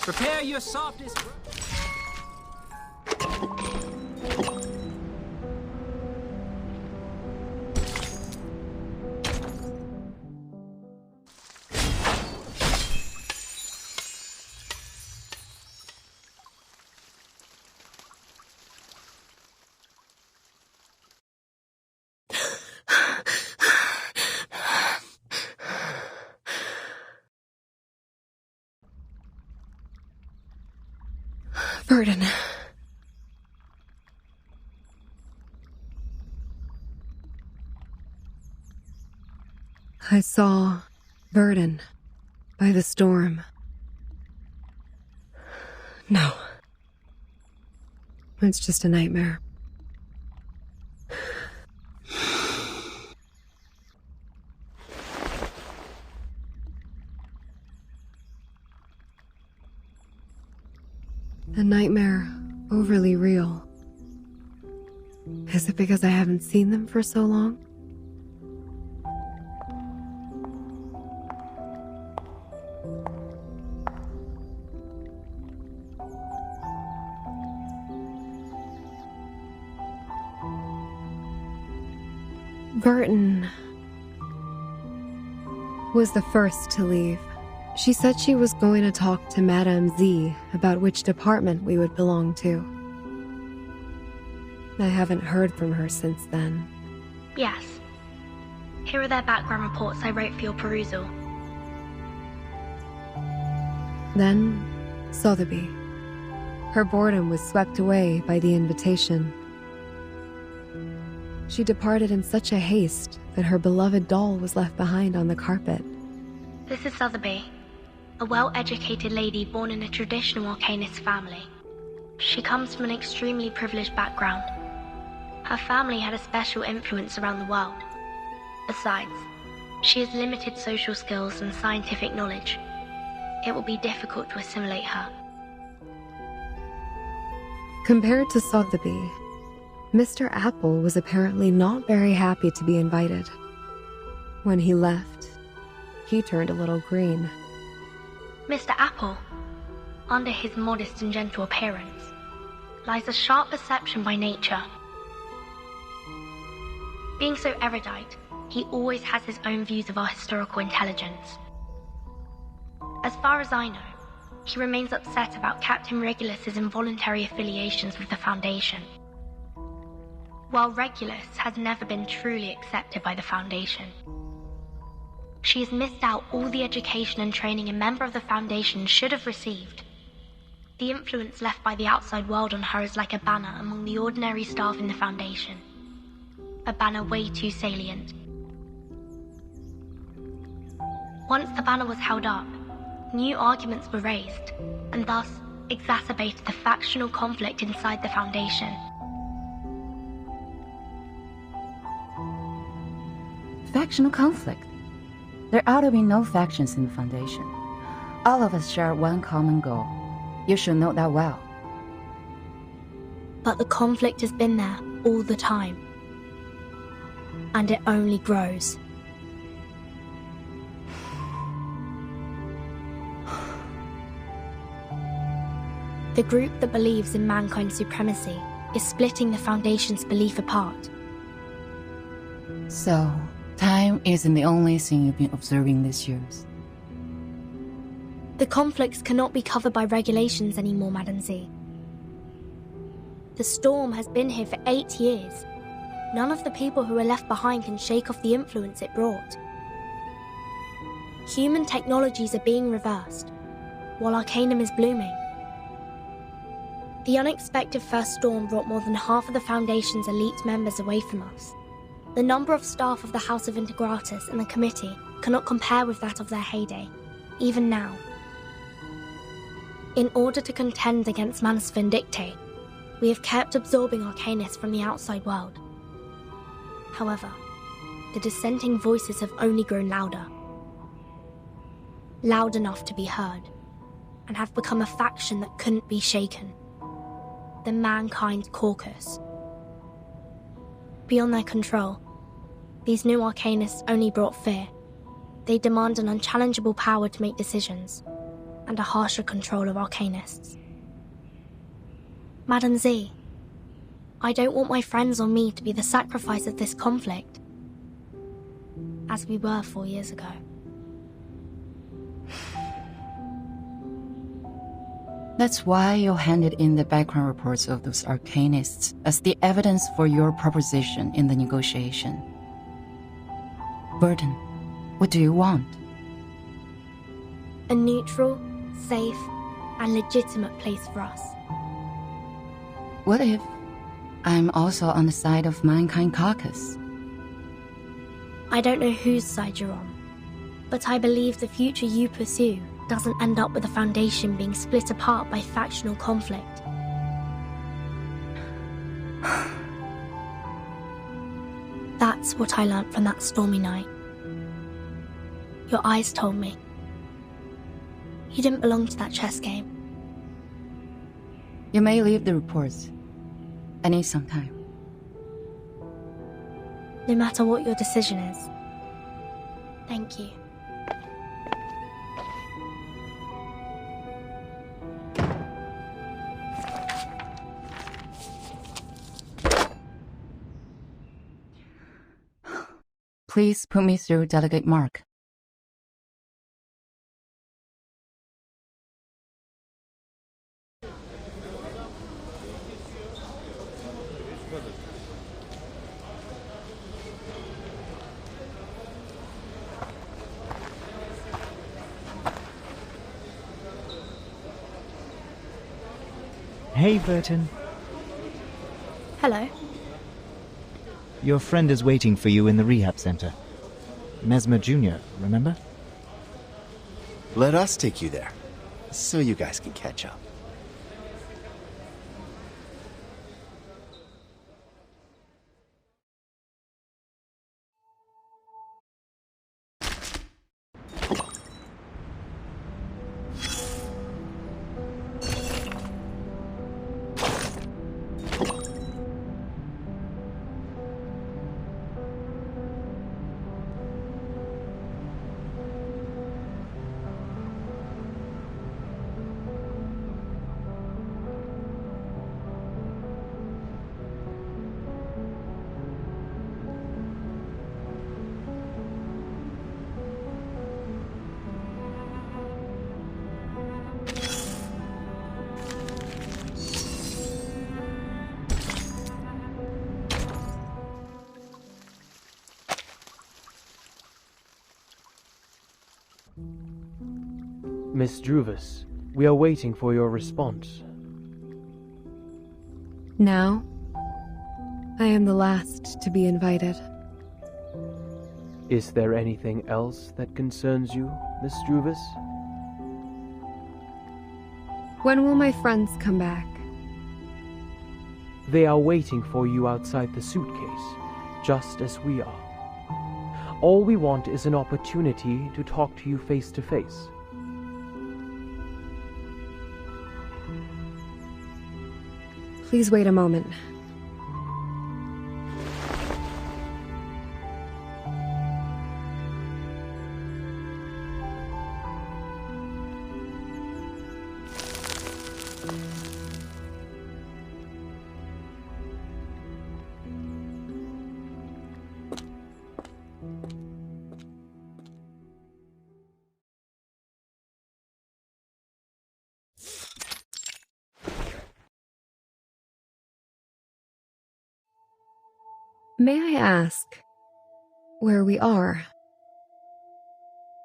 Prepare your softest... Verdon. I saw Verdon by the storm. No. It's just a nightmare. A nightmare overly real. Is it because I haven't seen them for so long? Verdon was the first to leave. She said she was going to talk to Madame Z about which department we would belong to. I haven't heard from her since then. Yes. Here are their background reports I wrote for your perusal. Then, Sotheby. Her boredom was swept away by the invitation. She departed in such a haste that her beloved doll was left behind on the carpet. This is Sotheby, a well-educated lady born in a traditional Arcanist family. She comes from an extremely privileged background. Her family had a special influence around the world. Besides, she has limited social skills and scientific knowledge. It will be difficult to assimilate her. Compared to Sotheby, Mr. Apple was apparently not very happy to be invited. When he left, he turned a little green. Mr. Apple, under his modest and gentle appearance, lies a sharp perception by nature. Being so erudite, he always has his own views of our historical intelligence. As far as I know, he remains upset about Captain Regulus's involuntary affiliations with the Foundation. While Regulus has never been truly accepted by the Foundation, she has missed out all the education and training a member of the Foundation should have received. The influence left by the outside world on her is like a banner among the ordinary staff in the Foundation. A banner way too salient. Once the banner was held up, new arguments were raised, and thus exacerbated the factional conflict inside the Foundation. Factional conflict? There ought to be no factions in the Foundation. All of us share one common goal. You should know that well. But the conflict has been there all the time. And it only grows. The group that believes in mankind's supremacy is splitting the Foundation's belief apart. So, time isn't the only thing you've been observing these years. The conflicts cannot be covered by regulations anymore, Madame Z. The storm has been here for 8 years. None of the people who are left behind can shake off the influence it brought. Human technologies are being reversed, while Arcanum is blooming. The unexpected first storm brought more than half of the Foundation's elite members away from us. The number of staff of the House of Integratus and the Committee cannot compare with that of their heyday, even now. In order to contend against Manus Vindictae, we have kept absorbing Arcanists from the outside world. However, the dissenting voices have only grown louder. Loud enough to be heard, and have become a faction that couldn't be shaken. The Mankind Caucus. Beyond their control, these new Arcanists only brought fear. They demand an unchallengeable power to make decisions. and a harsher control of Arcanists. Madam Z, I don't want my friends or me to be the sacrifice of this conflict, as we were 4 years ago. That's why you handed in the background reports of those Arcanists as the evidence for your proposition in the negotiation. Burton, what do you want? A neutral, safe, and legitimate place for us. What if I'm also on the side of Mankind Caucus? I don't know whose side you're on, but I believe the future you pursue doesn't end up with the Foundation being split apart by factional conflict. That's what I learnt from that stormy night. Your eyes told me. You didn't belong to that chess game. You may leave the reports. I need some time. No matter what your decision is. Thank you. Please put me through Delegate Mark. Hey, Burton. Hello. Your friend is waiting for you in the rehab center. Mesmer Jr., remember? Let us take you there, so you guys can catch up. Miss Druvis, we are waiting for your response. Now, I am the last to be invited. Is there anything else that concerns you, Miss Druvis? When will my friends come back? They are waiting for you outside the suitcase, just as we are. All we want is an opportunity to talk to you face to face. Please wait a moment. May I ask where we are?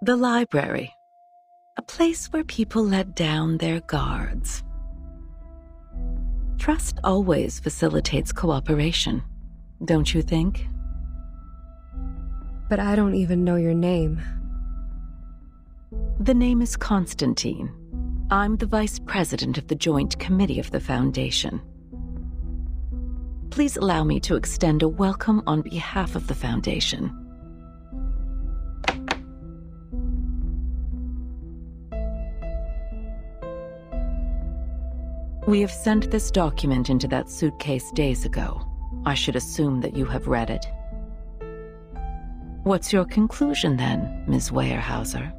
The library. A place where people let down their guards. Trust always facilitates cooperation, don't you think? But I don't even know your name. The name is Constantine. I'm the Vice President of the Joint Committee of the Foundation. Please allow me to extend a welcome on behalf of the Foundation. We have sent this document into that suitcase days ago. I should assume that you have read it. What's your conclusion then, Ms. Weyerhaeuser?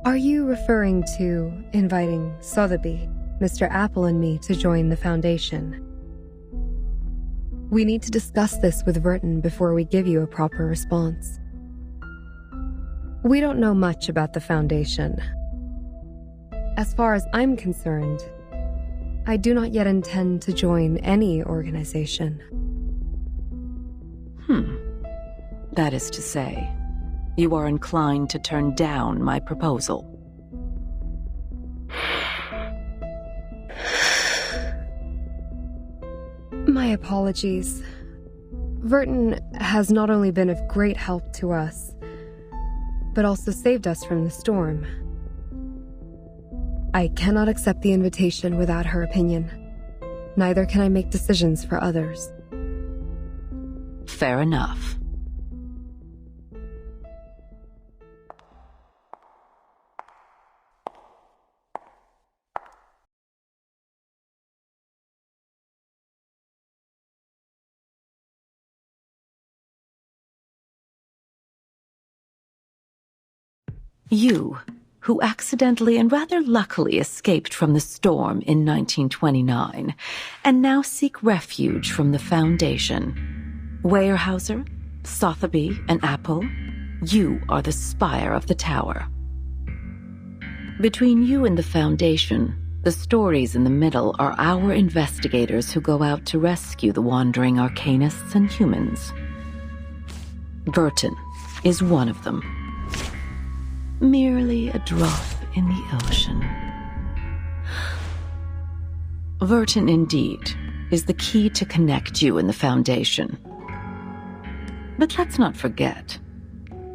Are you referring to inviting Sotheby, Mr. Apple, and me to join the Foundation? We need to discuss this with Verton before we give you a proper response. We don't know much about the Foundation. As far as I'm concerned, I do not yet intend to join any organization. That is to say, you are inclined to turn down my proposal. My apologies. Verton has not only been of great help to us, but also saved us from the storm. I cannot accept the invitation without her opinion. Neither can I make decisions for others. Fair enough. You, who accidentally and rather luckily escaped from the storm in 1929, and now seek refuge from the Foundation. Weyerhaeuser, Sotheby, and Apple, you are the spire of the tower. Between you and the Foundation, the stories in the middle are our investigators who go out to rescue the wandering arcanists and humans. Verton is one of them. Merely a drop in the ocean. Verton, indeed, is the key to connect you and the Foundation. But let's not forget,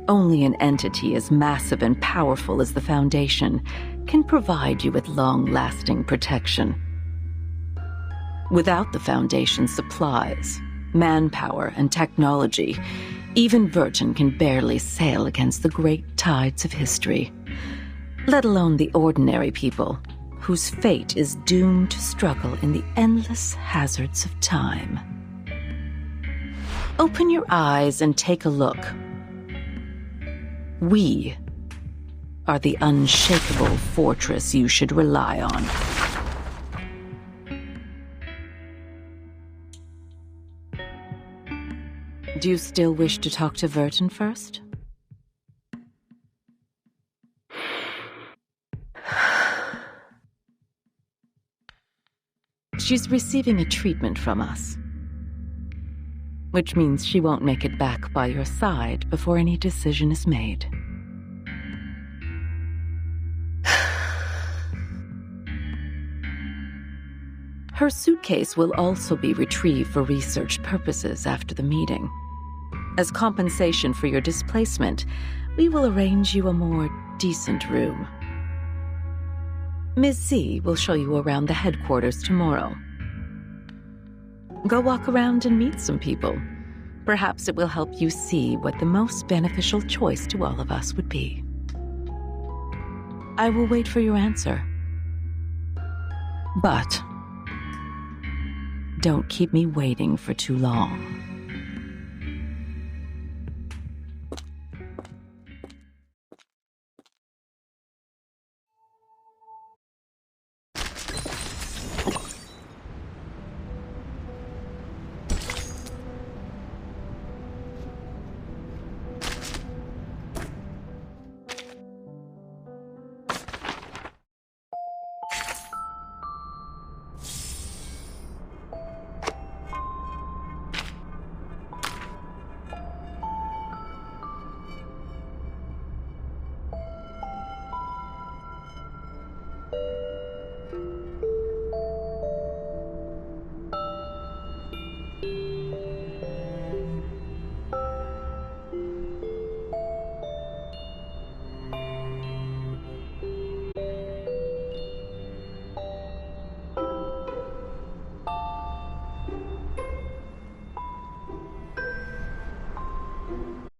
only an entity as massive and powerful as the Foundation can provide you with long-lasting protection. Without the Foundation's supplies, manpower, and technology, even Verton can barely sail against the great tides of history, let alone the ordinary people whose fate is doomed to struggle in the endless hazards of time. Open your eyes and take a look. We are the unshakable fortress you should rely on. Do you still wish to talk to Verton first? She's receiving a treatment from us, which means she won't make it back by your side before any decision is made. Her suitcase will also be retrieved for research purposes after the meeting. As compensation for your displacement, we will arrange you a more decent room. Ms. Z will show you around the headquarters tomorrow. Go walk around and meet some people. Perhaps it will help you see what the most beneficial choice to all of us would be. I will wait for your answer. But don't keep me waiting for too long.